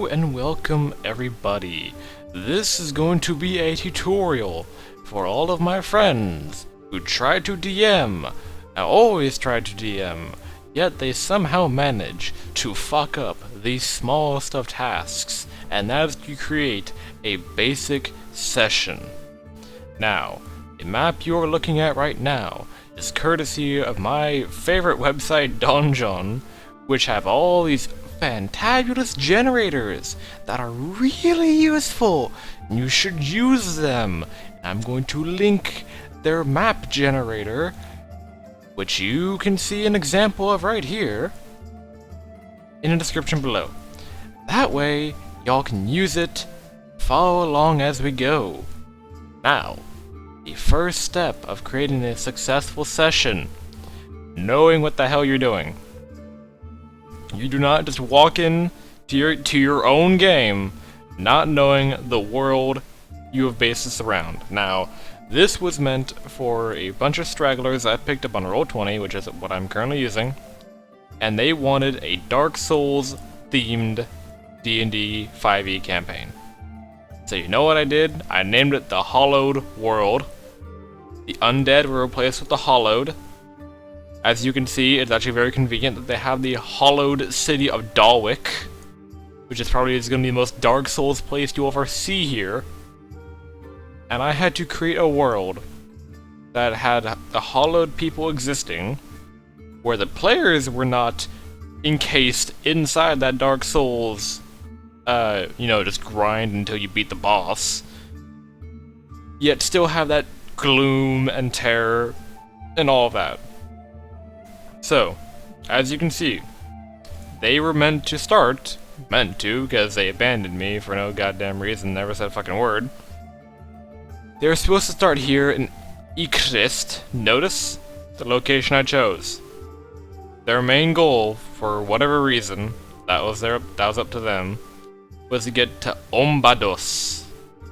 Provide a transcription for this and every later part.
Hello and welcome everybody. This is going to be a tutorial for all of my friends who try to DM. I always try to DM, yet they somehow manage to fuck up these smallest of tasks, and that is to create a basic session. Now, the map you're looking at right now is courtesy of my favorite website, Donjon, which have all these fantabulous generators that are really useful, and you should use them. I'm going to link their map generator, which you can see an example of right here, in the description below. That way, y'all can use it, follow along as we go. Now, the first step of creating a successful session, knowing what the hell you're doing. You do not just walk in to your own game not knowing the world you have based this around. Now, this was meant for a bunch of stragglers I picked up on Roll20, which is what I'm currently using, and they wanted a Dark Souls themed D&D 5e campaign. So you know what I did? I named it the Hollowed World. The undead were replaced with the Hollowed. As you can see, it's actually very convenient that they have the Hollowed City of Dalwick, which is probably going to be the most Dark Souls place you'll ever see here. And I had to create a world that had the Hollowed people existing, where the players were not encased inside that Dark Souls, just grind until you beat the boss, yet still have that gloom and terror and all of that. So, as you can see, they were meant to, because they abandoned me for no goddamn reason, never said a fucking word. They were supposed to start here in Ikrist. Notice the location I chose. Their main goal, for whatever reason, that was up to them, was to get to Ombados,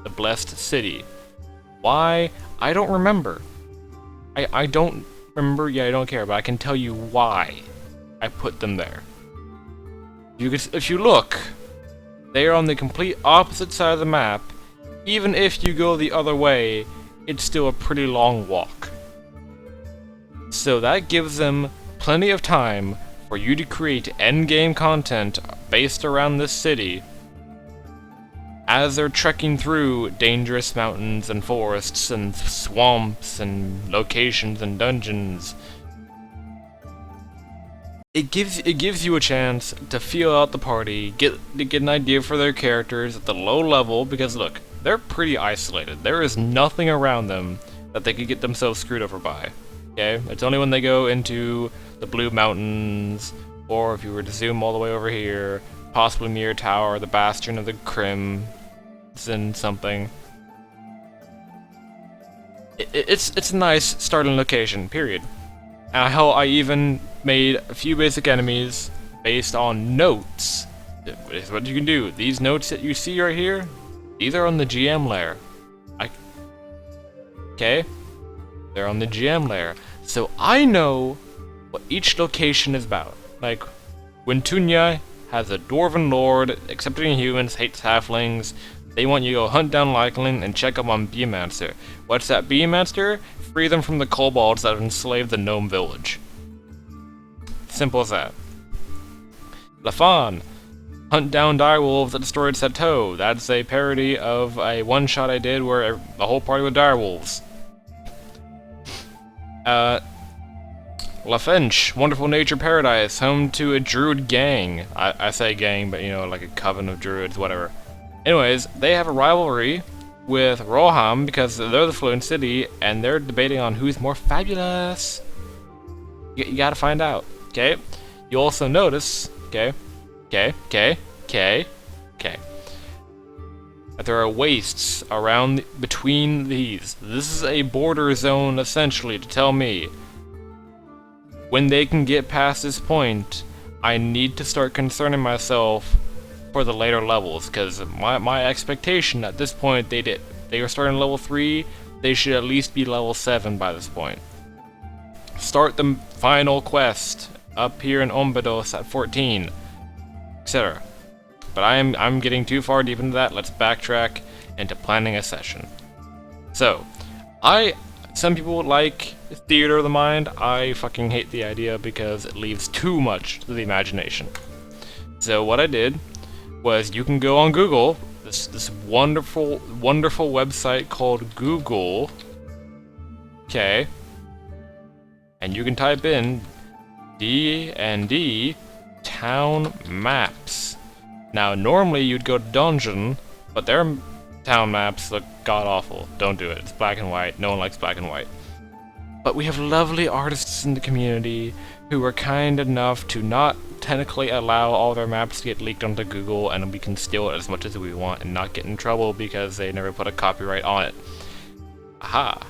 the blessed city. Why? I don't remember. I don't remember, yeah, I don't care, but I can tell you why I put them there. If you look, they are on the complete opposite side of the map. Even if you go the other way, it's still a pretty long walk. So that gives them plenty of time for you to create endgame content based around this city as they're trekking through dangerous mountains and forests and swamps and locations and dungeons. It gives you a chance to feel out the party, get an idea for their characters at the low level, because look, they're pretty isolated. There is nothing around them that they could get themselves screwed over by. Okay? It's only when they go into the Blue Mountains, or if you were to zoom all the way over here, possibly Mirror Tower, the Bastion of the Crimson something. It's a nice starting location, period. And hell, I even made a few basic enemies based on notes. This is what you can do. These notes that you see right here, these are on the GM layer. Okay? They're on the GM layer. So I know what each location is about. Like, Wintunya has a Dwarven Lord, accepting humans, hates halflings. They want you to go hunt down Lycan and check up on Beastmaster. What's that Beastmaster? Free them from the kobolds that have enslaved the gnome village. Simple as that. Lafan, hunt down direwolves that destroyed Sato. That's a parody of a one-shot I did where the whole party were direwolves. Lafench, Wonderful Nature Paradise, home to a druid gang. I say gang, but like a coven of druids, whatever. Anyways, they have a rivalry with Roham because they're the Fluent City, and they're debating on who's more fabulous. You gotta find out, okay? You also notice, that there are wastes between these. This is a border zone, essentially, to tell me when they can get past this point, I need to start concerning myself for the later levels, because my expectation at this point, they were starting level 3, they should at least be level 7 by this point. Start the final quest up here in Ombados at 14, etc. but I'm getting too far deep into that. Let's backtrack into planning a session. So, some people like theater of the mind. I fucking hate the idea because it leaves too much to the imagination. So what I did was, you can go on Google, this wonderful website called Google, okay, and you can type in D&D town maps. Now normally you'd go to Dungeon, but their town maps look god-awful. Don't do it. It's black and white. No one likes black and white. But we have lovely artists in the community who are kind enough to not technically allow all their maps to get leaked onto Google, and we can steal it as much as we want and not get in trouble because they never put a copyright on it. Aha!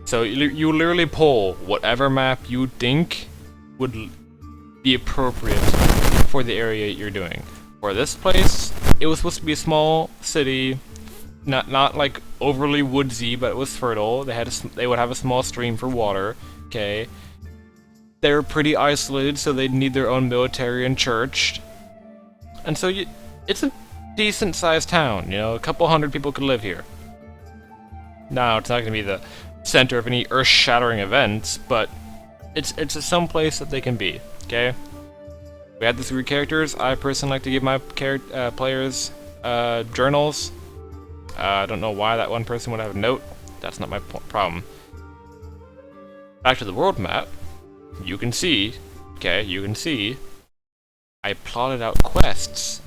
So you literally pull whatever map you think would be appropriate for the area you're doing. For this place, it was supposed to be a small city, not like overly woodsy, but it was fertile. They would have a small stream for water. Okay, they're pretty isolated, so they'd need their own military and church. And so it's a decent-sized town. You know, a couple hundred people could live here. Now it's not going to be the center of any earth-shattering events, but it's some place that they can be. Okay. We had the 3 characters. I personally like to give my players journals. I don't know why that one person would have a note. That's not my problem. Back to the world map. You can see, I plotted out quests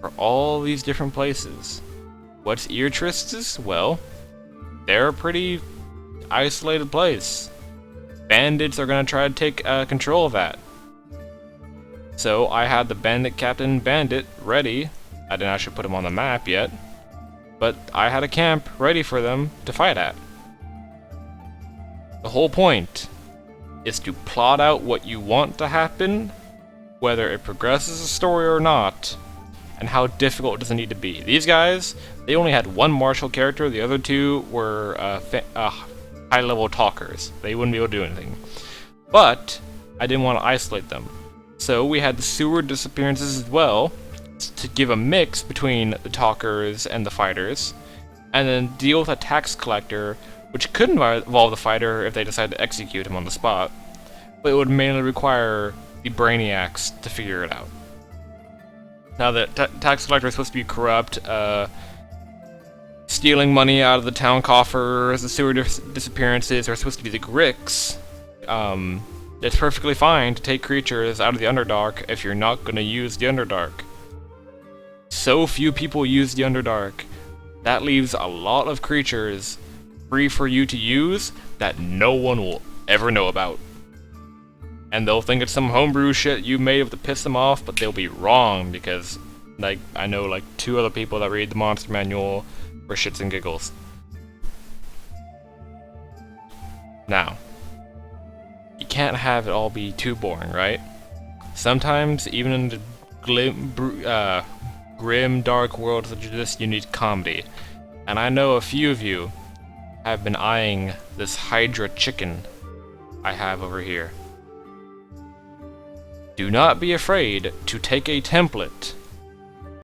for all these different places. What's Eartrist's? Well, they're a pretty isolated place. Bandits are gonna try to take control of that. So I had the Bandit Captain Bandit ready. I didn't actually put him on the map yet, but I had a camp ready for them to fight at. The whole point is to plot out what you want to happen, whether it progresses the story or not, and how difficult does it need to be. These guys, they only had 1 martial character. The other 2 were high-level talkers. They wouldn't be able to do anything. But I didn't want to isolate them. So we had the sewer disappearances as well, to give a mix between the talkers and the fighters, and then deal with a tax collector, which could involve the fighter if they decide to execute him on the spot, but it would mainly require the brainiacs to figure it out. Now the tax collector is supposed to be corrupt, stealing money out of the town coffers. The sewer disappearances are supposed to be the Gricks. It's perfectly fine to take creatures out of the Underdark if you're not going to use the Underdark. So few people use the Underdark. That leaves a lot of creatures free for you to use that no one will ever know about. And they'll think it's some homebrew shit you made to piss them off, but they'll be wrong because, like, I know like 2 other people that read the monster manual for shits and giggles. Now, you can't have it all be too boring, right? Sometimes, even in the grim, dark world such as this, you need comedy. And I know a few of you have been eyeing this Hydra chicken I have over here. Do not be afraid to take a template.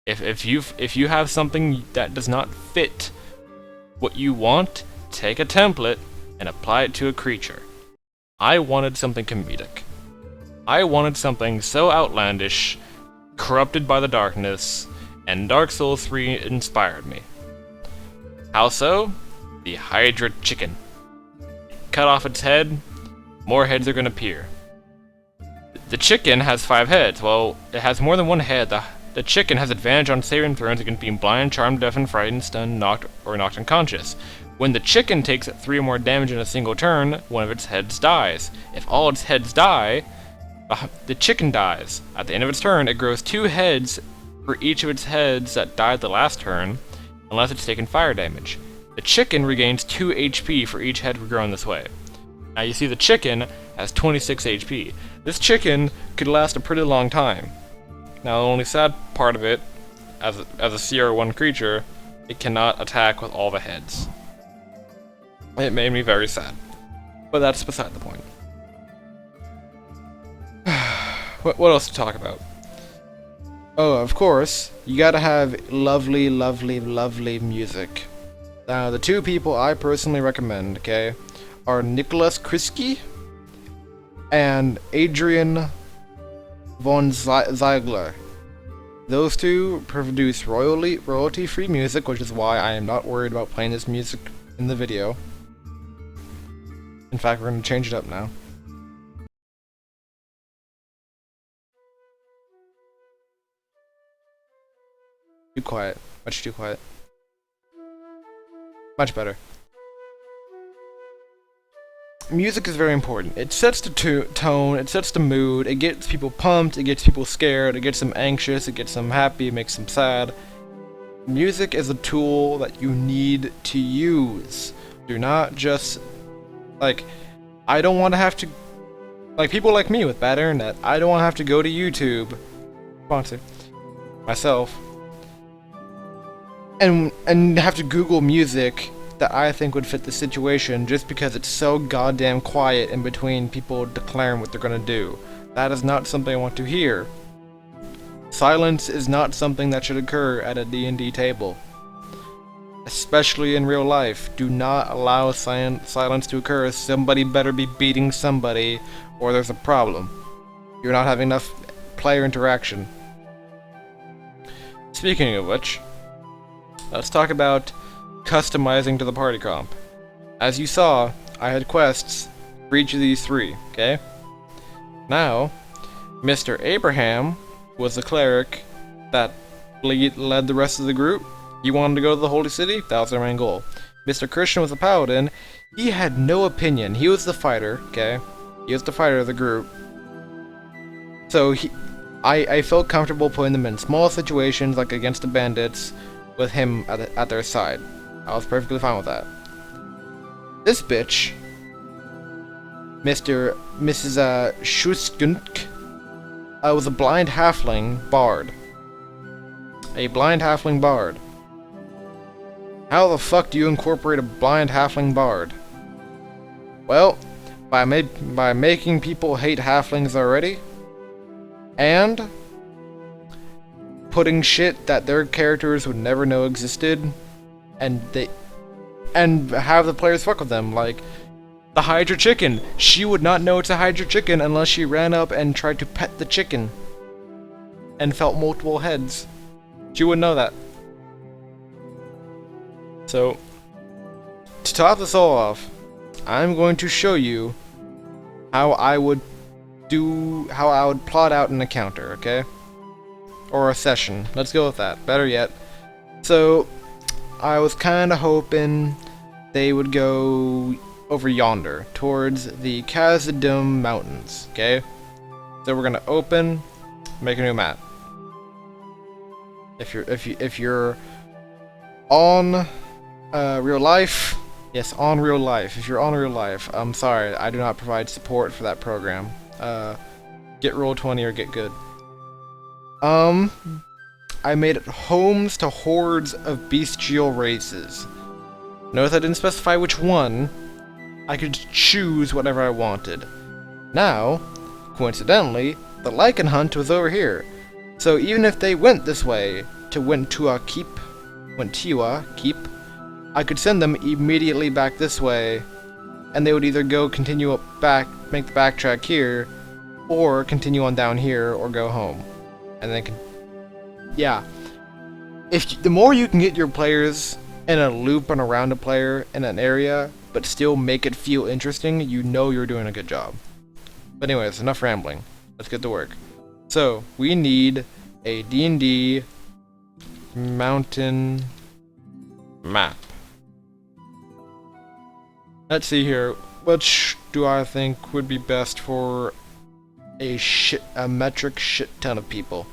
If you have something that does not fit what you want, take a template and apply it to a creature. I wanted something comedic. I wanted something so outlandish, corrupted by the darkness, and Dark Souls 3 inspired me. How so? The Hydra chicken. Cut off its head, more heads are gonna appear. The chicken has 5 heads. Well, it has more than 1 head. The chicken has advantage on saving throws against being blind, charmed, deafened, frightened, stunned, knocked unconscious. When the chicken takes 3 or more damage in a single turn, one of its heads dies. If all its heads die, the chicken dies. At the end of its turn, it grows 2 heads for each of its heads that died the last turn, unless it's taken fire damage. The chicken regains 2 HP for each head regrown this way. Now you see the chicken has 26 HP. This chicken could last a pretty long time. Now the only sad part of it, as a CR1 creature, it cannot attack with all the heads. It made me very sad. But that's beside the point. What else to talk about? Oh, of course, you gotta have lovely, lovely, lovely music. Now, the two people I personally recommend, okay, are Nicholas Krisky and Adrian von Ziegler. Those two produce royalty-free music, which is why I am not worried about playing this music in the video. In fact, we're going to change it up now. Too quiet. Much too quiet. Much better. Music is very important. It sets the tone, it sets the mood, it gets people pumped, it gets people scared, it gets them anxious, it gets them happy, it makes them sad. Music is a tool that you need to use. Do not just, like, I don't want to have to, like people like me with bad internet, I don't want to have to go to YouTube, sponsor, myself, and have to Google music that I think would fit the situation just because it's so goddamn quiet in between people declaring what they're gonna do. That is not something I want to hear. Silence is not something that should occur at a D&D table. Especially in real life. Do not allow silence to occur. Somebody better be beating somebody or there's a problem. You're not having enough player interaction. Speaking of which, let's talk about customizing to the party comp. As you saw, I had quests for each of these three, okay? Now, Mr. Abraham was the cleric that led the rest of the group. He wanted to go to the Holy City, that was their main goal. Mr. Christian was the paladin. He had no opinion. He was the fighter, okay? He was the fighter of the group. So I felt comfortable putting them in small situations, like against the bandits, with him at their side. I was perfectly fine with that. This bitch, Mrs. Schuskunk, was a blind halfling bard. A blind halfling bard. How the fuck do you incorporate a blind halfling bard? Well, by making people hate halflings already, and putting shit that their characters would never know existed, and have the players fuck with them, like the Hydra chicken. She would not know it's a Hydra chicken unless she ran up and tried to pet the chicken and felt multiple heads. She wouldn't know that. So, to top this all off, I'm going to show you how I would plot out an encounter, okay? Or a session. Let's go with that. Better yet. So, I was kind of hoping they would go over yonder, towards the Khazad-dûm Mountains, okay? So we're gonna open, make a new map. If you're on real life, yes, on real life. If you're on real life, I'm sorry, I do not provide support for that program. Get Roll20 or get good. I made it homes to hordes of bestial races. Notice I didn't specify which one. I could choose whatever I wanted. Now, coincidentally, the Lycan Hunt was over here. So even if they went this way to Wentiwa Keep, I could send them immediately back this way, and they would either continue up back, make the backtrack here, or continue on down here, or go home. And they can, yeah. The more you can get your players in a loop and around a player in an area, but still make it feel interesting, you know you're doing a good job. But anyways, enough rambling. Let's get to work. So, we need a D&D mountain map. Let's see here. Which do I think would be best for a metric shit ton of people?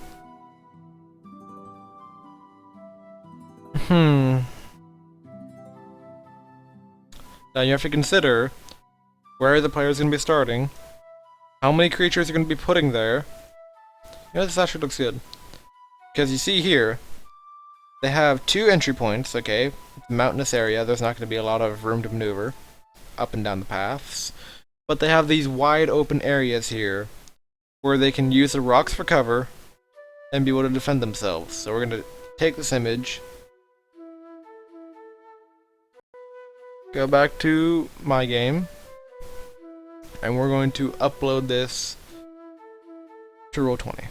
Now you have to consider where the player's going to be starting, how many creatures you're going to be putting there. You know, this actually looks good. Because you see here, they have 2 entry points, okay? Mountainous area, there's not going to be a lot of room to maneuver up and down the paths. But they have these wide open areas here where they can use the rocks for cover, and be able to defend themselves. So we're gonna take this image, go back to my game, and we're going to upload this to Roll20.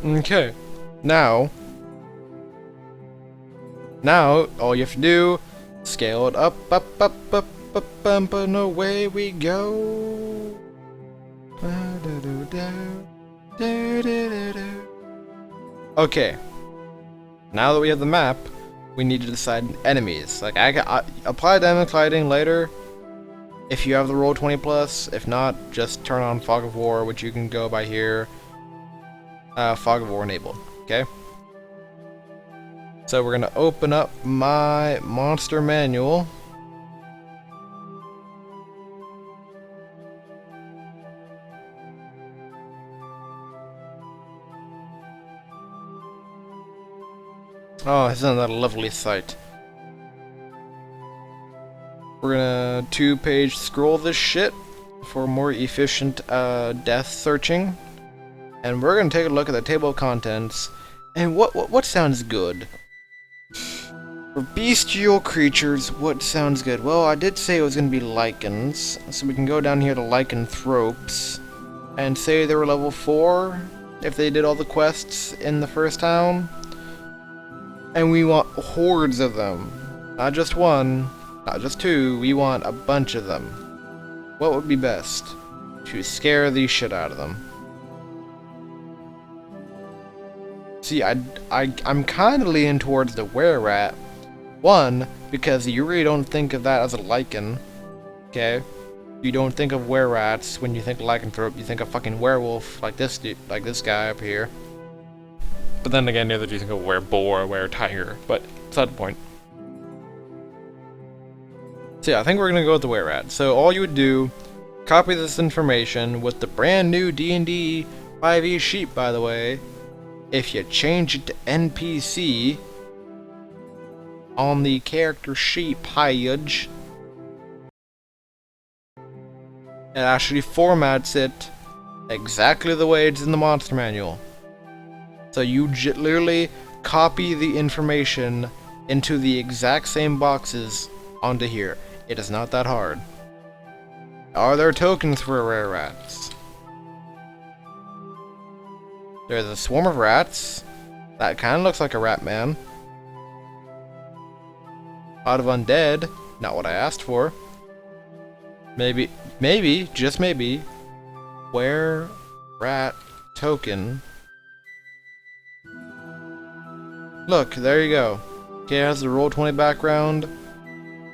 Okay, now all you have to do, scale it up, and away we go. Okay, now that we have the map, we need to decide enemies. Like, I apply Diamond Colliding later, if you have the Roll20 Plus. If not, just turn on Fog of War, which you can go by here. Fog of War enabled, okay? So we're gonna open up my monster manual. Oh, isn't that a lovely sight? We're gonna 2-page scroll this shit for more efficient death searching. And we're gonna take a look at the table of contents. And what sounds good? For bestial creatures, what sounds good? Well, I did say it was gonna be lichens, so we can go down here to lycanthropes and say they were level 4 if they did all the quests in the first town. And we want hordes of them. Not just one, not just two, we want a bunch of them. What would be best? To scare the shit out of them. See, I'm kind of leaning towards the were-rat. One, because you really don't think of that as a lichen. Okay? You don't think of were-rats when you think lycanthrope, you think of fucking werewolf, like this dude, like this guy up here. But then again, neither do you think of were-boar, were-tiger, but it's not the point. So yeah, I think we're gonna go with the were-rat. So all you would do, copy this information with the brand new D&D 5e sheet, by the way. If you change it to NPC on the character sheet page, it actually formats it exactly the way it's in the monster manual. So you literally copy the information into the exact same boxes onto here. It is not that hard. Are there tokens for rare rats? There's a swarm of rats. That kind of looks like a rat man. Out of undead. Not what I asked for. Maybe, just maybe, were rat token. Look, there you go. Okay, it has the Roll20 background.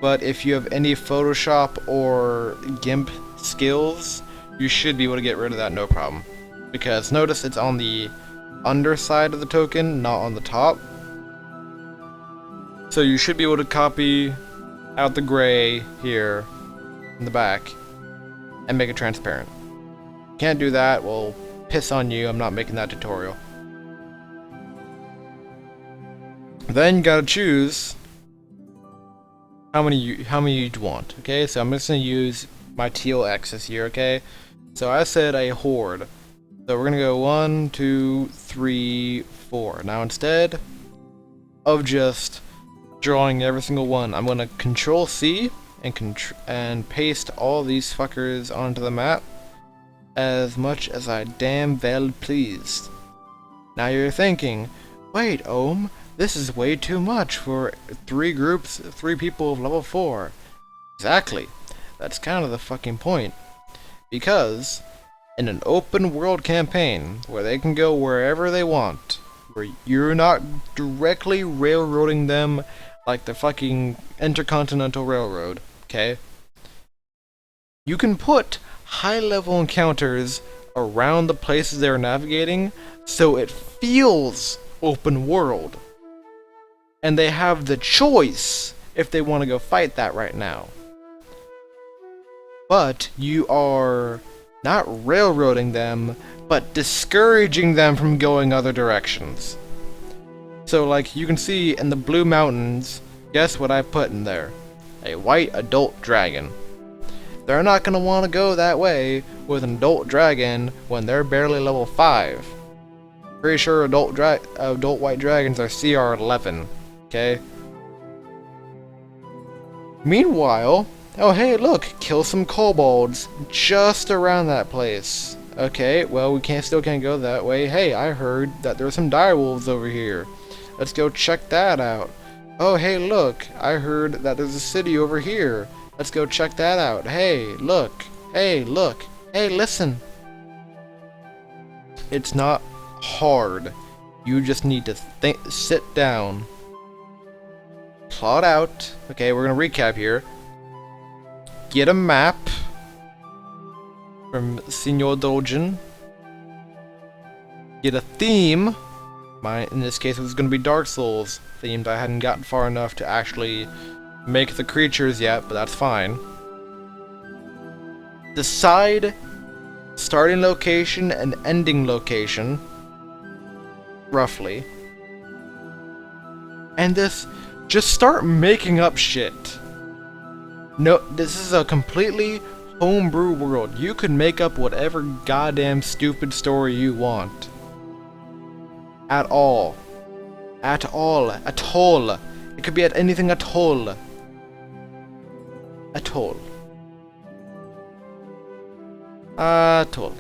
But if you have any Photoshop or GIMP skills, you should be able to get rid of that no problem. Because notice it's on the underside of the token, not on the top. So you should be able to copy out the gray here in the back and make it transparent. Can't do that, well, piss on you, I'm not making that tutorial. Then you gotta choose how many you want, okay? So I'm just gonna use my teal X's here, okay? So I said a horde. So we're gonna go 1, 2, 3, 4. Now instead of just drawing every single one, I'm gonna Control C and paste all these fuckers onto the map as much as I damn well please. Now you're thinking, wait, Ohm, this is way too much for 3 groups, 3 people of level 4. Exactly. That's kind of the fucking point. Because in an open world campaign where they can go wherever they want, where you're not directly railroading them like the fucking Intercontinental Railroad, okay? You can put high-level encounters around the places they're navigating so it feels open world. And they have the choice if they want to go fight that right now. But you are not railroading them, but discouraging them from going other directions. So like you can see in the Blue Mountains, guess what I put in there? A white adult dragon. They're not gonna want to go that way with an adult dragon when they're barely level 5. Pretty sure adult white dragons are CR 11. Okay. Meanwhile, oh hey, look, kill some kobolds just around that place. Okay, well we still can't go that way. Hey, I heard that there's some direwolves over here. Let's go check that out. Oh hey, look, I heard that there's a city over here. Let's go check that out. Hey, look. Hey, look. Hey, listen. It's not hard. You just need to sit down, plot out. Okay, we're gonna recap here. Get a map from Senor Dolgen. Get a theme. In this case, it was gonna be Dark Souls themed. I hadn't gotten far enough to actually make the creatures yet, but that's fine. Decide starting location and ending location, roughly. And just start making up shit. No, this is a completely homebrew world. You can make up whatever goddamn stupid story you want. At all. At all. At all. It could be at anything at all. At all. At all.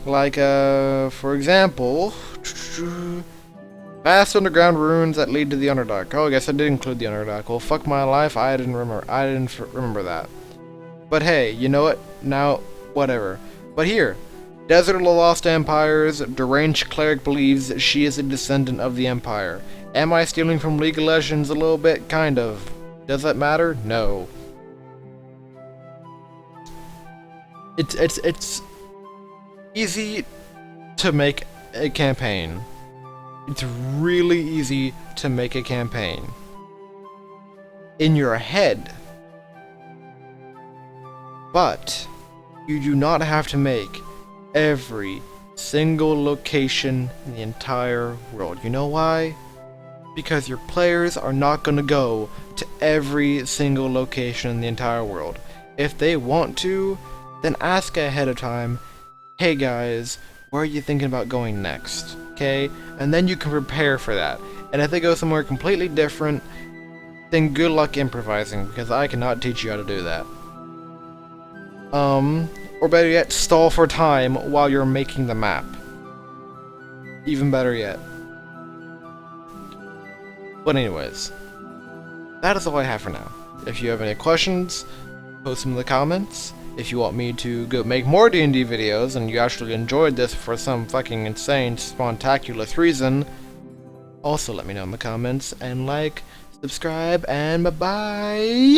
Like, for example, vast underground ruins that lead to the Underdark. Oh, I guess I did include the Underdark. Well, fuck my life, I didn't remember that. But hey, you know what? Now, whatever. But here, Desert of the Lost Empires, deranged cleric believes that she is a descendant of the Empire. Am I stealing from League of Legends a little bit? Kind of. Does that matter? No. It's easy to make a campaign. It's really easy to make a campaign. In your head. But you do not have to make every single location in the entire world. You know why? Because your players are not going to go to every single location in the entire world. If they want to, then ask ahead of time, hey guys, where are you thinking about going next? Okay? And then you can prepare for that. And if they go somewhere completely different, then good luck improvising, because I cannot teach you how to do that. Or better yet, stall for time while you're making the map. Even better yet. But anyways, that is all I have for now. If you have any questions, post them in the comments. If you want me to go make more D&D videos and you actually enjoyed this for some fucking insane, spontaculous reason, also let me know in the comments, and like, subscribe, and bye-bye!